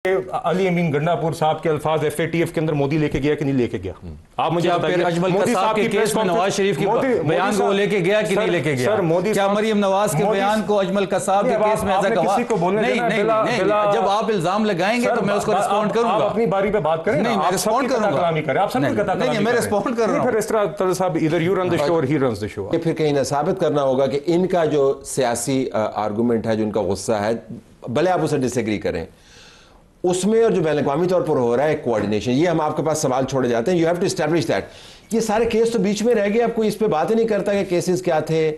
علی امین گنڈاپور صاحب کے الفاظ ایف اے ٹی ایف کے اندر مودی لے کے گیا کہ نہیں لے کے گیا؟ آپ مجھے بتائیے اجمل قصاب کے کیس میں نواز شریف کے بیان کو لے کے گیا کہ نہیں لے کے گیا؟ کیا مریم نواز کے بیان کو اجمل قصاب کے کیس میں ایسا گواہ؟ نہیں، جب آپ الزام لگائیں گے تو میں اس کو رسپونڈ کروں گا۔ آپ اپنی باری پہ بات کریں، نہیں میں رسپونڈ کروں گا۔ نہیں میں رسپونڈ کر رہا ہوں۔ پھر اس طرح طلعت صاحب either you run the show or he runs the show۔ پھر کہیں نہ ثابت کرنا ہوگا کہ ان کا جو سیاسی آرگومنٹ ہے، جو ان کا غصہ ہے، بھلے آپ اسے ڈس ایگری کریں، اس میں اور جو بین الاقوامی طور پر ہو رہا ہے کوارڈینیشن، یہ ہم آپ کے پاس سوال چھوڑے جاتے ہیں، you have to establish that. یہ سارے کیس تو بیچ میں رہ گئے، اب کوئی اس پہ بات ہی نہیں کرتا کہ کیسز کیا تھے۔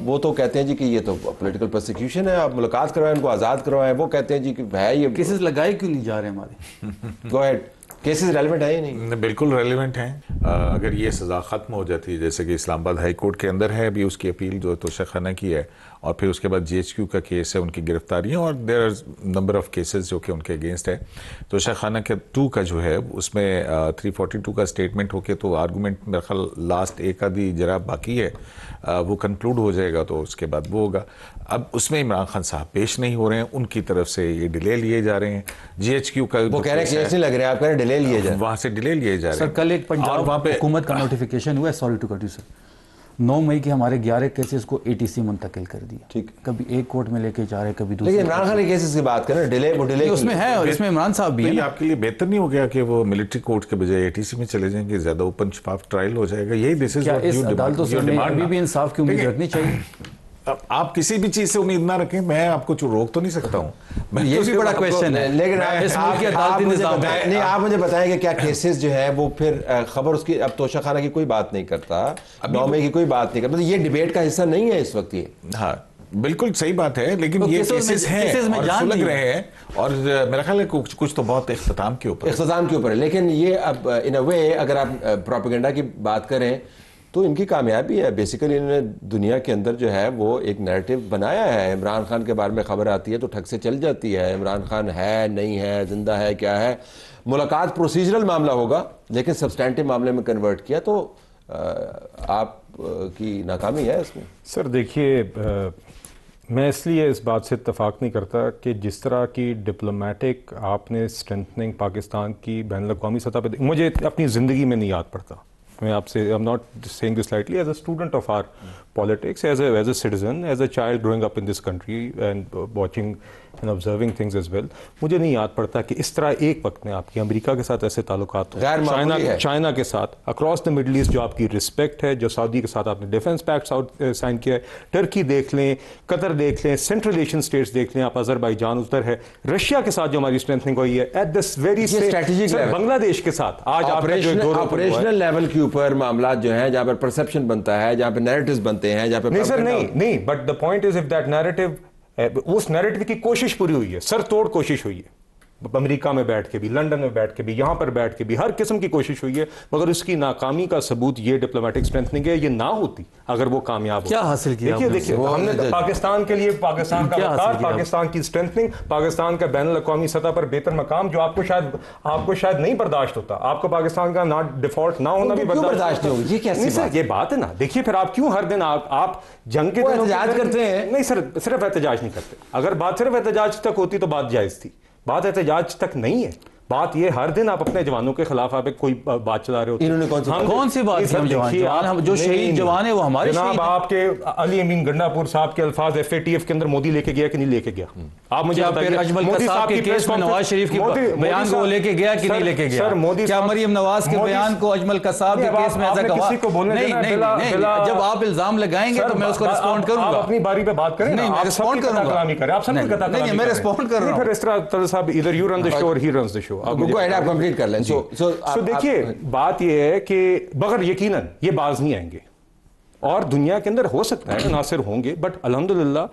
وہ تو کہتے ہیں جی کہ یہ تو پولیٹیکل پرسیکیوشن ہے، آپ ملاقات کروائیں، ان کو آزاد کروائیں۔ وہ کہتے ہیں جی کہ ہے یہ کیسز لگائے کیوں نہیں جا رہے ہمارے؟ گو اہیڈ، کیسز ریلیونٹ ہے ہی نہیں۔ بالکل ریلیونٹ ہیں۔ اگر یہ سزا ختم ہو جاتی ہے، جیسے کہ اسلام آباد ہائی کورٹ کے اندر ہے ابھی اس کی اپیل جو توشہ خانہ کی ہے، اور پھر اس کے بعد جی ایچ کیو کا کیس ہے، ان کی گرفتاریاں، اور there are number of cases جو کہ ان کے اگینسٹ ہے۔ توشہ خانہ کے 2 کا جو ہے اس میں 342 کا اسٹیٹمنٹ ہو کے تو آرگومنٹ میرا خیال لاسٹ ایک آدھی جرا باقی ہے، وہ کنکلوڈ ہو جائے گا تو اس کے بعد وہ ہوگا۔ اب اس میں عمران خان صاحب پیش نہیں ہو رہے ہیں، ان کی طرف سے یہ ڈیلے لیے جا رہے ہیں۔ جی ایچ کیو کا وہ کہہ رہے ہیں کیس نہیں لگ رہے، آپ کہہ رہے ہیں ڈیلے لیے جائیں، وہاں سے ڈیلے لیے جا رہے ہیں۔ سر کل ایک پنجاب حکومت کا نوٹیفیکیشن ہوا ہے، sorry to cut you sir, 9 مئی کے ہمارے 11 کیسز کو اے ٹی سی منتقل کر دیا۔ ٹھیک، کبھی ایک کورٹ میں لے کے جا رہے، کبھی دوسرے۔ لیکن عمران خان کے کیسز کی بات کریں، ڈیلے وہ ڈیلے اس میں ہے، اور اس میں عمران صاحب بھی ہیں۔ آپ کے لیے بہتر نہیں ہو گیا کہ وہ ملٹری کورٹ کے بجائے اے ٹی سی میں چلے جائیں گے، زیادہ اوپن شفاف ٹرائل ہو جائے گا؟ یہی دس از کیا اس عدالتوں سے ہمیں ابھی بھی انصاف کی امید رکھنی چاہیے؟ آپ کسی بھی چیز سے امید نہ رکھیں، میں آپ کو روک تو نہیں سکتا ہوں، یہ بھی بڑا کویشچن ہے، لیکن اس ملک کے عدالتی نظام نہیں، آپ مجھے بتائیں کہ کیا کیسز جو ہے وہ پھر خبر اس کی اب توشہ خانہ کی کوئی بات نہیں کرتا، 9 مئی کی کوئی بات نہیں کرتا، یہ ڈیبیٹ کا حصہ نہیں ہے اس وقت۔ یہ ہاں بالکل صحیح بات ہے، لیکن یہ کیسز ہیں اور سلگ رہے ہیں، اور میرا خیال ہے کچھ تو بہت اختتام کے اوپر ہے۔ لیکن یہ اب ان اے وے اگر آپ پروپیگنڈا کی بات کریں تو ان کی کامیابی ہے۔ بیسیکلی انہوں نے دنیا کے اندر جو ہے وہ ایک نیریٹو بنایا ہے۔ عمران خان کے بارے میں خبر آتی ہے تو ٹھگ سے چل جاتی ہے، عمران خان ہے نہیں ہے، زندہ ہے کیا ہے۔ ملاقات پروسیجرل معاملہ ہوگا، لیکن سبسٹینٹیو معاملے میں کنورٹ کیا تو آپ کی ناکامی ہے اس میں۔ سر دیکھیے، میں اس لیے اس بات سے اتفاق نہیں کرتا کہ جس طرح کی ڈپلومیٹک آپ نے اسٹرینتھننگ پاکستان کی بین الاقوامی سطح پہ، مجھے اپنی زندگی میں نہیں یاد پڑتا۔ میں آپ سے I'm not saying this lightly, as a student of our politics, as a citizen, as a child growing up in this country and watching and observing things as well, مجھے نہیں یاد پڑتا کہ اس طرح ایک وقت میں آپ کی امریکہ کے ساتھ ایسے تعلقات ہوں، چائنا کے ساتھ، اکراس دا مڈل ایسٹ جو آپ کی رسپیکٹ ہے، جو سعودی کے ساتھ آپ نے ڈیفنس پیکٹ سائن کیا ہے، ٹرکی دیکھ لیں، قطر دیکھ لیں، سینٹرل ایشین اسٹیٹس دیکھ لیں، آپ آذربائیجان ادھر ہے، رشیا کے ساتھ جو ہماری اسٹرینتھنگ ہوئی ہے، ایٹ دس ویری بنگلہ دیش کے ساتھ آج آپریشنل لیول کے اوپر معاملات جو ہیں، جہاں پر پرسپشن بنتا ہے، جہاں پہ نیریٹیوز بنتے ہیں، جہاں پہ نہیں، but the point is of that narrative, اس نیریٹو کی کوشش پوری ہوئی ہے، سر توڑ کوشش ہوئی ہے، امریکہ میں بیٹھ کے بھی، لنڈن میں بیٹھ کے بھی، یہاں پر بیٹھ کے بھی، ہر قسم کی کوشش ہوئی ہے، مگر اس کی ناکامی کا ثبوت یہ ڈپلومیٹک اسٹرینتھنگ ہے۔ یہ نہ ہوتی اگر وہ کامیاب کیا حاصل کیا؟ دیکھیے ہم نے پاکستان کے لیے پاکستان کا وقار، پاکستان کی اسٹرینتھنگ، پاکستان کا بین الاقوامی سطح پر بہتر مقام، جو آپ کو شاید نہیں برداشت ہوتا، آپ کو پاکستان کا ڈیفالٹ نہ ہونا بھی برداشت نہیں ہوگا۔ یہ کیسی بات؟ یہ بات ہے نا، دیکھیے پھر آپ کیوں ہر دن آپ جنگ کے دن احتجاج کرتے ہیں؟ نہیں سر، صرف احتجاج نہیں کرتے۔ اگر بات صرف احتجاج تک ہوتی تو بات جائز تھی، بات احتجاج تک نہیں ہے۔ بات یہ ہر دن آپ اپنے جوانوں کے خلاف آپ کوئی بات چلا رہے ہوتے ہیں۔ انہوں نے کون سی بات کی؟ جو شہید جوان ہے وہ ہمارے جناب، آپ کے علی امین گنڈاپور صاحب کے الفاظ ایف اے ٹی ایف کے اندر مودی لے کے گیا کہ نہیں لے کے گیا؟ آپ مجھے بتائیے، اجمل قصاب کے کیس میں نواز شریف کے بیان کو لے کے گیا کہ نہیں لے کے گیا؟ کیا مریم نواز کے بیان کو اجمل قصاب کے کیس میں ایسا گواہ؟ نہیں، جب آپ الزام لگائیں گے تو میں اس کو رسپونڈ کروں گا۔ اپنی باری پہ بات کریں، نہیں میں رسپونڈ کروں گا۔ نہیں میں رسپونڈ کر رہا ہوں۔ پھر اس طرح طلعت صاحب either you run the show or he runs the show۔ کر لیں۔ دیکھیے بات یہ ہے کہ بغیر یقیناً یہ باز نہیں آئیں گے، اور دنیا کے اندر ہو سکتا ہے عناصر ہوں گے، بٹ الحمدللہ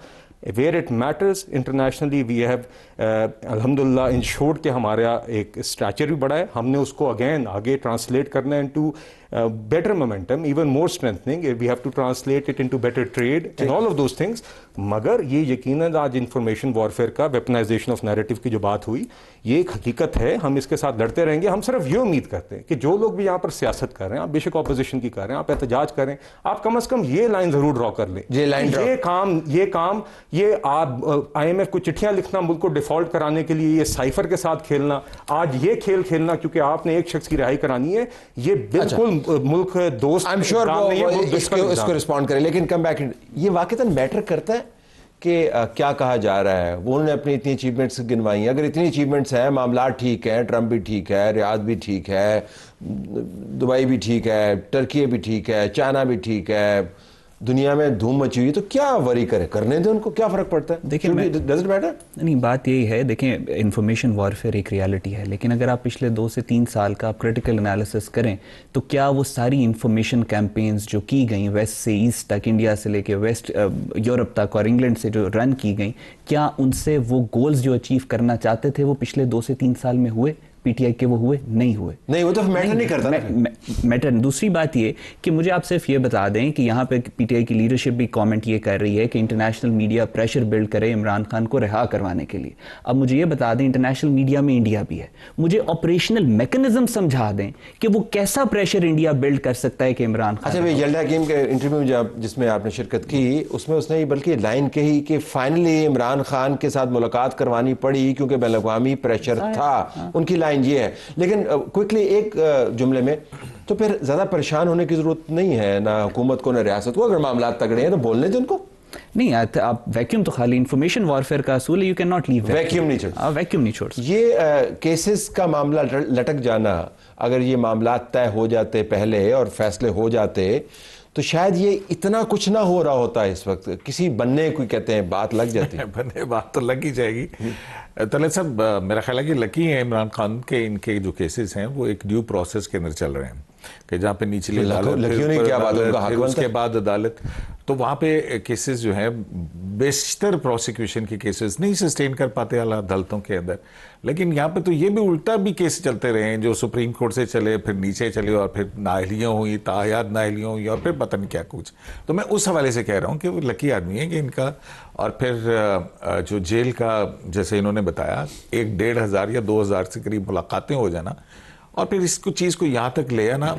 where it matters internationally we have الحمدللہ انشورڈ کہ ہمارا ایک اسٹیچر بھی بڑا ہے۔ ہم نے اس کو اگین آگے ٹرانسلیٹ کرنا ہے into better momentum, even more strengthening. We have to translate it into better trade and all of those things. مگر یہ یقیناً آج انفارمیشن وارفیئر کا ویپنائزیشن آف نیریٹو کی جو بات ہوئی یہ ایک حقیقت ہے. ہم اس کے ساتھ لڑتے رہیں گے. ہم صرف یہ امید کرتے ہیں کہ جو لوگ بھی یہاں پر سیاست کر رہے ہیں, آپ بے شک اپوزیشن کی کر رہے ہیں, آپ احتجاج کریں, آپ کم از کم یہ لائن ضرور ڈرا کر لیں. یہ آپ IMF کو چٹھیاں لکھنا, ملک کو ڈیفالٹ کرانے کے لیے, یہ سائفر کے ساتھ کھیلنا, آج یہ کھیل کھیلنا کیونکہ آپ نے ایک شخص کی رہائی کرانی ہے, یہ بالکل ملک دوست کام نہیں ہے. اس کو رسپونڈ کریں, لیکن کم بیک, یہ واقعتاً میٹر کرتا ہے کہ کیا کہا جا رہا ہے. وہ انہوں نے اپنی اتنی اچیومنٹس گنوائی ہیں. اگر اتنی اچیومنٹس ہیں, معاملات ٹھیک ہیں, ٹرمپ بھی ٹھیک ہے, ریاض بھی ٹھیک ہے, دبئی بھی ٹھیک ہے, ٹرکی بھی ٹھیک ہے, چائنا بھی ٹھیک ہے, دنیا میں دھوم مچی ہوئی, تو کیا وری کرنے دیں ان کو, کیا فرق پڑتا ہے؟ دیکھیں ڈز اٹ میٹر؟ نہیں, بات یہی ہے, دیکھیں انفارمیشن وارفیئر ایک ریالٹی ہے, لیکن اگر آپ پچھلے 2 سے 3 سال کا آپ کریٹیکل انالیسس کریں تو کیا وہ ساری انفارمیشن کیمپینز جو کی گئیں ویسٹ سے ایسٹ تک, انڈیا سے لے کے ویسٹ یورپ تک اور انگلینڈ سے جو رن کی گئیں, کیا ان سے وہ گولز جو اچیو کرنا چاہتے تھے وہ پچھلے 2 سے 3 سال میں ہوئے؟ پی ٹی آئی کے وہ ہوئے نہیں ہوئے. نہیں, وہ تو میٹر نہیں کرتا. میٹر. دوسری بات یہ کہ مجھے آپ صرف یہ بتا دیں کہ یہاں پہ پی ٹی آئی کی لیڈرشپ بھی کامنٹ یہ کر رہی ہے کہ انٹرنیشنل میڈیا پریشر بلڈ کرے عمران خان کو رہا کروانے کے لیے. اب مجھے یہ بتا دیں انٹرنیشنل میڈیا میں انڈیا بھی ہے, مجھے آپریشنل میکنزم سمجھا دیں کہ وہ کیسا پریشر انڈیا بلڈ کر سکتا ہے کہ عمران خان. اچھا, یلڈا گیم کے انٹرویو جس میں آپ نے شرکت کی, اس میں اس نے بلکہ لائن کہی کہ فائنلی عمران خان کے ساتھ ملاقات کروانی پڑی کیونکہ بین الاقوامی پریشر تھا. ان کی لائن یہ ہے. لیکن کوئکلی ایک جملے میں, تو پھر زیادہ پریشان ہونے کی ضرورت نہیں ہے نہ حکومت کو نہ ریاست کو. اگر معاملات تگڑے ہیں تو بولنے دیں ان کو. نہیں, آپ ویکیوم تو خالی انفارمیشن وارفیئر کا اصول ہے, you can not leave vacuum نہیں چھوڑ. یہ کیسز کا معاملہ لٹک جانا, اگر یہ معاملات طے ہو جاتے پہلے اور فیصلے ہو جاتے تو شاید یہ اتنا کچھ نہ ہو رہا ہوتا ہے. اس وقت کسی بننے کو کہتے ہیں بات لگ جاتی ہے. بننے بات تو لگ ہی جائے گی. طلعت صاحب, میرا خیال ہے کہ لکی ہیں عمران خان کے, ان کے جو کیسز ہیں وہ ایک ڈیو پروسیس کے اندر چل رہے ہیں کہ جہاں پہ نیچلی عدالت, اس کے بعد عدالت, تو وہاں پہ کیسز جو ہیں بیشتر پروسیکیوشن کے کیسز نہیں سسٹین کر پاتے اعلیٰ عدالتوں کے اندر. لیکن یہاں پہ تو یہ بھی الٹا بھی کیس چلتے رہے ہیں جو سپریم کورٹ سے چلے, پھر نیچے چلے, اور پھر نااہلیاں ہوئی, تاحیات نااہلیاں ہوئی, اور پھر پتہ نہیں کیا کچھ. تو میں اس حوالے سے کہہ رہا ہوں کہ وہ لکی آدمی ہے کہ ان کا, اور پھر جو جیل کا جیسے انہوں نے بتایا 1,500 یا 2,000 سے قریب ملاقاتیں ہو جانا, اور پھر اس کو چیز کو یہاں تک لے آنا,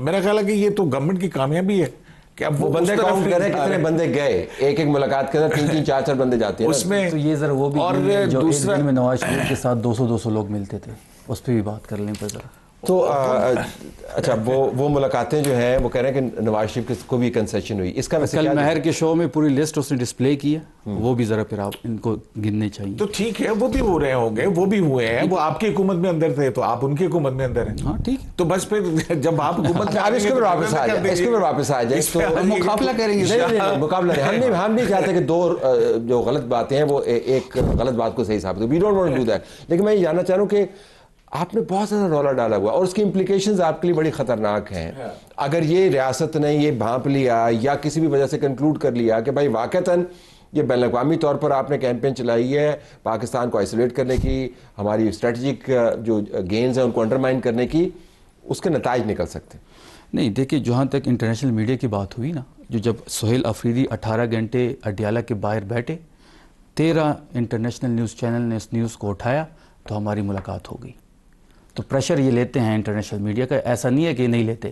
میرا خیال ہے کہ یہ تو گورنمنٹ کی کامیابی ہے کہ اب وہ بندے کاؤنٹ کریں کتنے بندے گئے, ایک ملاقات کے اندر 3-3 4-4 بندے جاتے ہیں اس میں. تو یہ ذرا وہ بھی, اور جو ایک دن میں نواز شریف کے ساتھ 200 لوگ ملتے تھے, اس پہ بھی بات کر لیں پہ ذرا. تو اچھا, وہ ملاقاتیں جو ہیں وہ کہہ رہے ہیں کہ نواز شریف کو بھی کنسیشن ہوئی. اس کا کل مہر کے شو میں پوری لسٹ اس نے ڈسپلے کی ہے, وہ بھی ذرا پھر آپ ان کو گننے چاہیے. تو ٹھیک ہے, وہ بھی ہو رہے ہوں گے, وہ بھی ہوئے ہیں, وہ آپ کی حکومت میں اندر تھے تو آپ ان کی حکومت میں اندر ہیں. ہاں ٹھیک, تو بس پھر جب آپ حکومت اب اس کے واپس آ جائے تو مقابلہ کریں گے. مقابلہ نہیں, ہم نہیں چاہتے کہ 2 جو غلط باتیں ہیں وہ ایک غلط بات کو صحیح ثابت. We don't want to do that. لیکن میں یہ جاننا چاہ رہا ہوں کہ آپ نے بہت زیادہ رولا ڈالا ہوا اور اس کی امپلیکیشنز آپ کے لیے بڑی خطرناک ہیں. اگر یہ ریاست نے یہ بھانپ لیا یا کسی بھی وجہ سے کنکلوڈ کر لیا کہ بھائی واقعتاً یہ بین الاقوامی طور پر آپ نے کیمپین چلائی ہے پاکستان کو آئسولیٹ کرنے کی, ہماری اسٹریٹجک جو گینز ہیں ان کو انڈرمائن کرنے کی, اس کے نتائج نکل سکتے. نہیں دیکھیں, جہاں تک انٹرنیشنل میڈیا کی بات ہوئی نا, جو جب سہیل افریدی 18 گھنٹے اڈیالہ کے باہر بیٹھے, 13 انٹرنیشنل نیوز چینل نے اس نیوز کو اٹھایا تو ہماری ملاقات ہو گئی. تو پریشر یہ لیتے ہیں انٹرنیشنل میڈیا کا, ایسا نہیں ہے کہ نہیں لیتے.